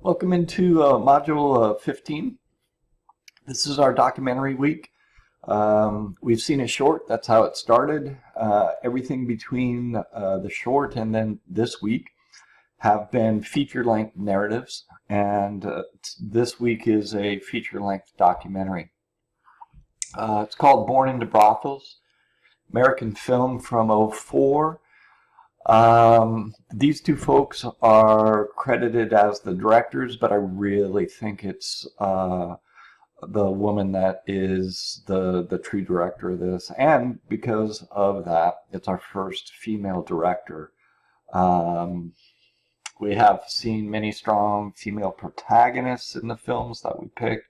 Welcome into Module 15. This is our documentary week. We've seen a short, that's how it started. Everything between the short and then this week have been feature-length narratives, and this week is a feature-length documentary. It's called Born into Brothels, American film from '04. These two folks are credited as the directors, but I really think it's the woman that is the true director of this, and because of that, it's our first female director. We have seen many strong female protagonists in the films that we picked.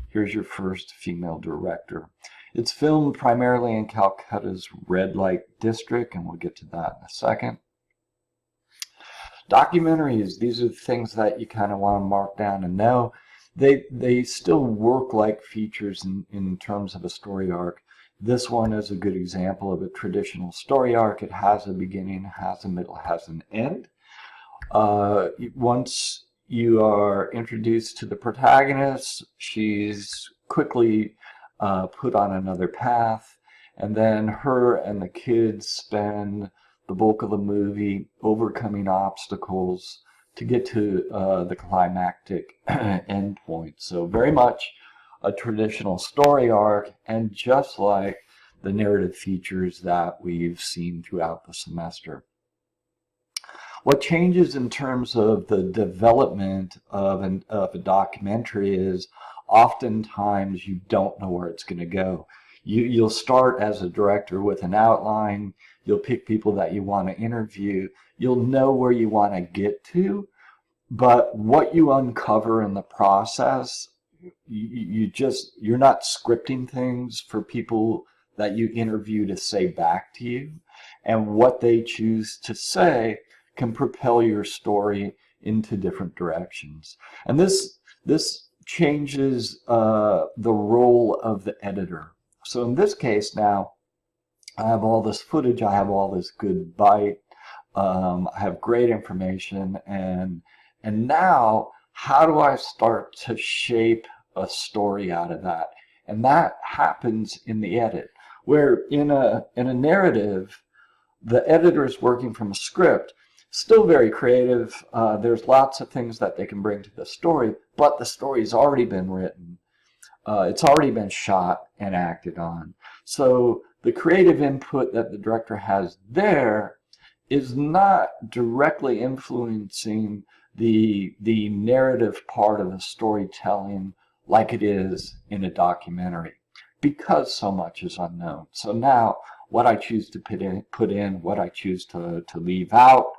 Here's your first female director. It's filmed primarily in Calcutta's red light district, and we'll get to that in a second. Documentaries, these are the things that you kind of want to mark down and know. They still work like features in terms of a story arc. This one is a good example of a traditional story arc. It has a beginning, has a middle, has an end. Once you are introduced to the protagonist, she's quickly put on another path, and then her and the kids spend the bulk of the movie overcoming obstacles to get to the climactic end point. So very much a traditional story arc, and just like the narrative features that we've seen throughout the semester. What changes in terms of the development of a documentary is oftentimes you don't know where it's going to go. You'll start as a director with an outline. You'll pick people that you want to interview. You'll know where you want to get to, but what you uncover in the process, you're not scripting things for people that you interview to say back to you, and what they choose to say can propel your story into different directions. And this changes the role of the editor. So in this case now, I have all this footage, I have all this good bite, I have great information, and now how do I start to shape a story out of that? And that happens in the edit, where in a narrative, the editor is working from a script, still very creative. There's lots of things that they can bring to the story, but the story's already been written. It's already been shot and acted on. So the creative input that the director has there is not directly influencing the narrative part of the storytelling like it is in a documentary, because so much is unknown. So now what I choose to put in, what I choose to leave out,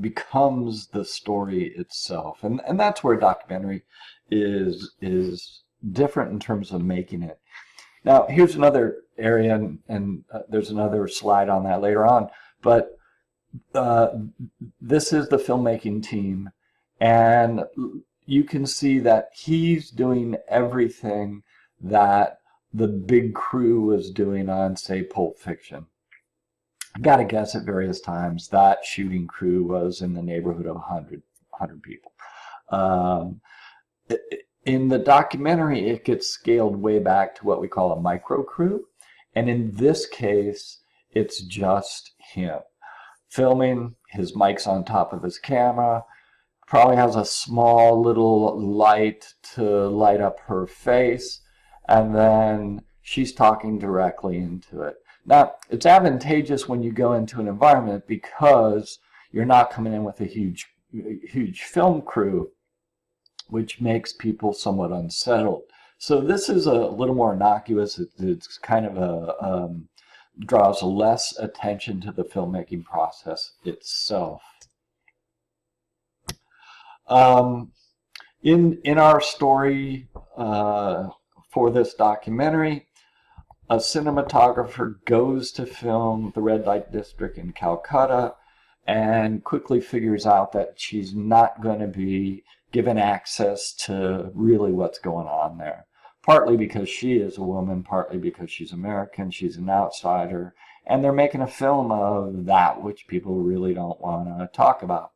becomes the story itself, and that's where documentary is different in terms of making it. Now here's another area, and there's another slide on that later on, but this is the filmmaking team, and you can see that he's doing everything that the big crew was doing on, say, Pulp Fiction. I gotta guess at various times that shooting crew was in the neighborhood of 100 people. In the documentary, it gets scaled way back to what we call a micro crew, and in this case, it's just him filming. His mic's on top of his camera, probably has a small little light to light up her face, and then she's talking directly into it. Now, it's advantageous when you go into an environment because you're not coming in with a huge film crew, which makes people somewhat unsettled. So this is a little more innocuous. It's kind of draws less attention to the filmmaking process itself. In our story for this documentary, a cinematographer goes to film the red light district in Calcutta and quickly figures out that she's not going to be given access to really what's going on there. Partly because she is a woman, partly because she's American, she's an outsider, and they're making a film of that which people really don't want to talk about.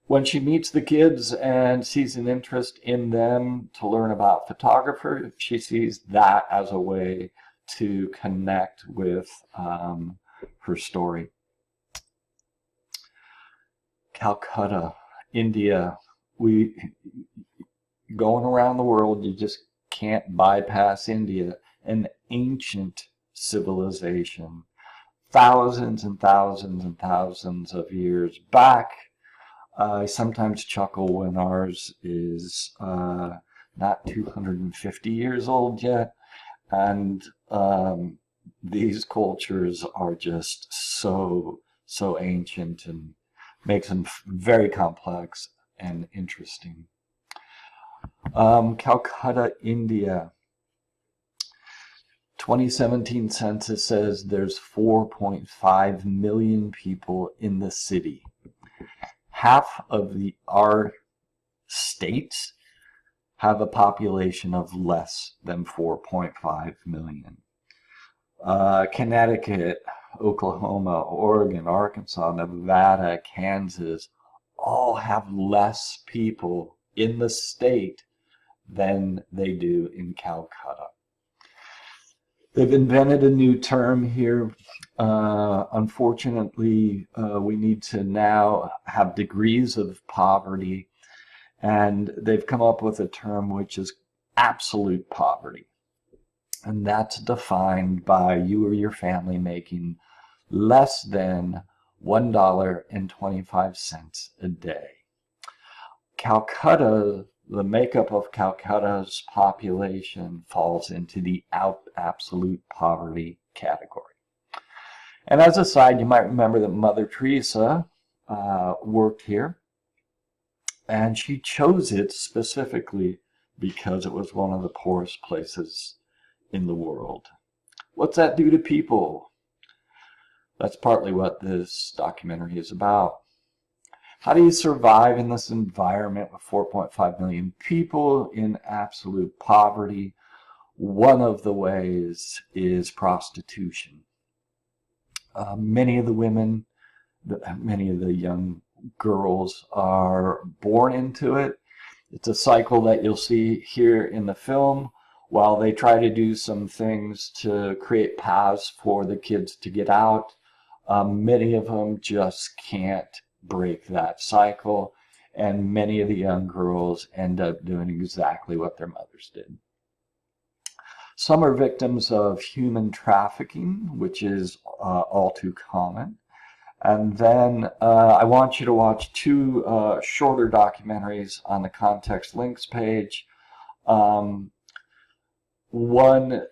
When she meets the kids and sees an interest in them to learn about photography, she sees that as a way to connect with her story. Calcutta, India. Going around the world, you just can't bypass India, an ancient civilization, thousands and thousands and thousands of years back. I sometimes chuckle when ours is not 250 years old yet, and these cultures are just so ancient and makes them very complex and interesting. Calcutta, India. 2017 census says there's 4.5 million people in the city. Half of our states have a population of less than 4.5 million. Connecticut, Oklahoma, Oregon, Arkansas, Nevada, Kansas all have less people in the state than they do in Calcutta. They've invented a new term here. Unfortunately, we need to now have degrees of poverty, and they've come up with a term which is absolute poverty. And that's defined by you or your family making less than $1.25 a day. Calcutta, the makeup of Calcutta's population falls into the absolute poverty category. And as a side, you might remember that Mother Teresa worked here, and she chose it specifically because it was one of the poorest places in the world. What's that do to people? That's partly what this documentary is about. How do you survive in this environment with 4.5 million people in absolute poverty? One of the ways is prostitution. Many of the women, many of the young girls are born into it. It's a cycle that you'll see here in the film. While they try to do some things to create paths for the kids to get out, many of them just can't break that cycle, and many of the young girls end up doing exactly what their mothers did. Some are victims of human trafficking, which is all too common. And then I want you to watch two shorter documentaries on the Context Links page. One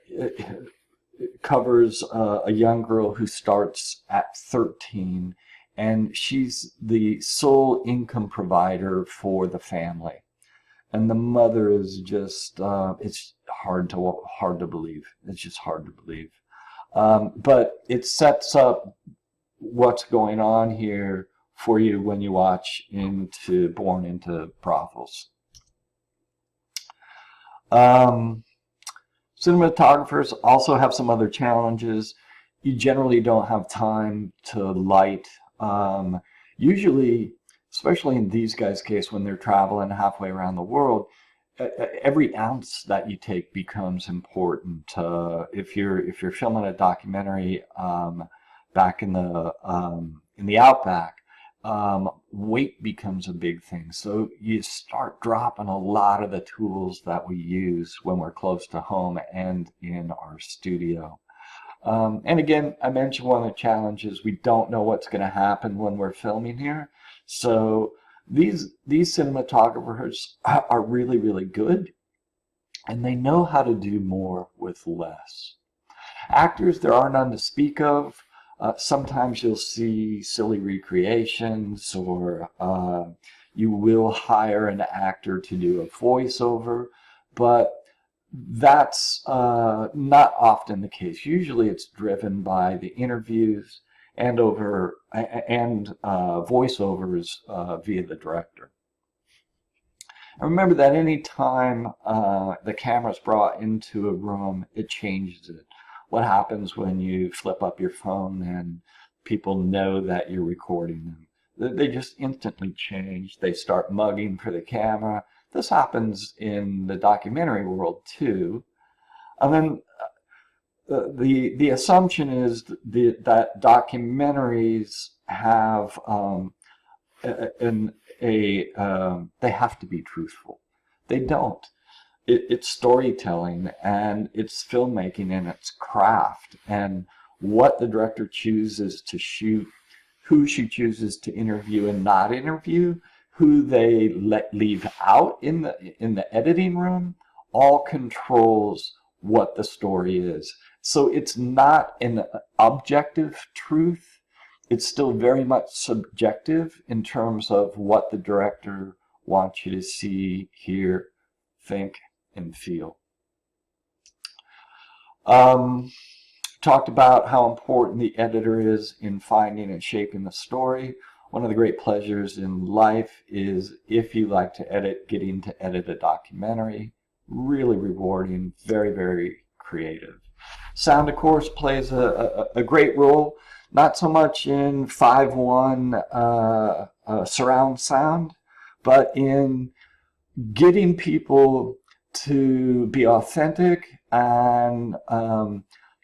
covers a young girl who starts at 13, and she's the sole income provider for the family. And the mother is just, it's hard to believe. It's just hard to believe. But it sets up what's going on here for you when you watch Born into Brothels. Cinematographers also have some other challenges. You generally don't have time to light. Usually, especially in these guys' case, when they're traveling halfway around the world, every ounce that you take becomes important. If you're filming a documentary back in the outback, weight becomes a big thing. So you start dropping a lot of the tools that we use when we're close to home and in our studio. And again, I mentioned one of the challenges, we don't know what's going to happen when we're filming here. So these cinematographers are really, really good, and they know how to do more with less. Actors, there are none to speak of. Sometimes you'll see silly recreations, or you will hire an actor to do a voiceover, but that's not often the case. Usually it's driven by the interviews and voiceovers via the director. And remember that any time the camera's brought into a room, it changes it. What happens when you flip up your phone and people know that you're recording them? They just instantly change. They start mugging for the camera. This happens in the documentary world too. And then the assumption is that documentaries have they have to be truthful. They don't. It's storytelling, and it's filmmaking, and it's craft, and what the director chooses to shoot, who she chooses to interview and not interview, who they leave out in the editing room, all controls what the story is. So it's not an objective truth. It's still very much subjective in terms of what the director wants you to see, hear, think, and feel. Talked about how important the editor is in finding and shaping the story. One of the great pleasures in life is, if you like to edit, getting to edit a documentary. Really rewarding, very, very creative. Sound, of course, plays a great role, not so much in 5.1 surround sound, but in getting people to be authentic and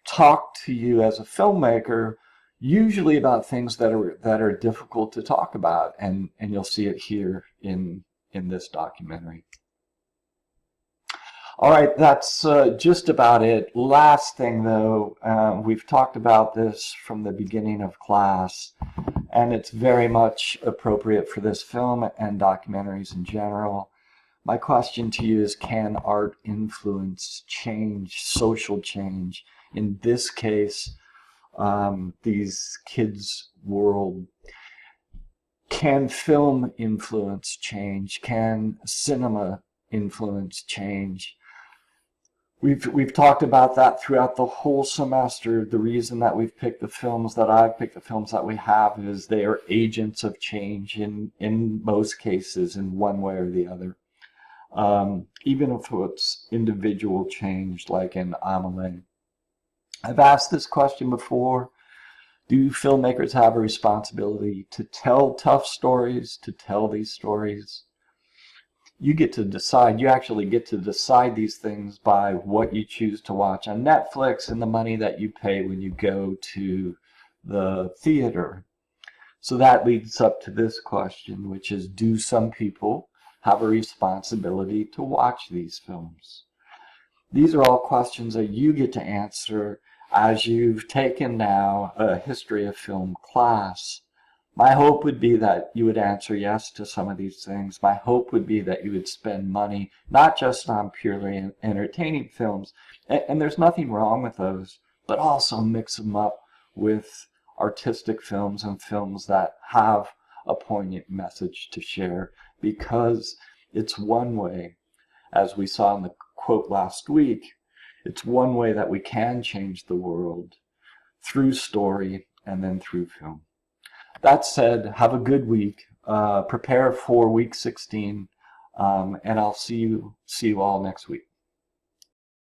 talk to you as a filmmaker, usually about things that are difficult to talk about, and you'll see it here in this documentary. All right, that's just about it. Last thing, though, we've talked about this from the beginning of class, and it's very much appropriate for this film and documentaries in general. My question to you is, can art influence change, social change? In this case, these kids' world. Can film influence change? Can cinema influence change? We've talked about that throughout the whole semester. The reason that we've picked the films that I've picked, the films that we have, is they are agents of change in most cases, in one way or the other. Even if it's individual change, like in Amelie. I've asked this question before. Do filmmakers have a responsibility to tell tough stories, to tell these stories? You get to decide. You actually get to decide these things by what you choose to watch on Netflix and the money that you pay when you go to the theater. So that leads up to this question, which is, do some people have a responsibility to watch these films? These are all questions that you get to answer as you've taken now a history of film class. My hope would be that you would answer yes to some of these things. My hope would be that you would spend money not just on purely entertaining films, and there's nothing wrong with those, but also mix them up with artistic films and films that have a poignant message to share, because it's one way, as we saw in the quote last week, it's one way that we can change the world, through story and then through film. That said, have a good week. Prepare for week 16, and I'll see you all next week.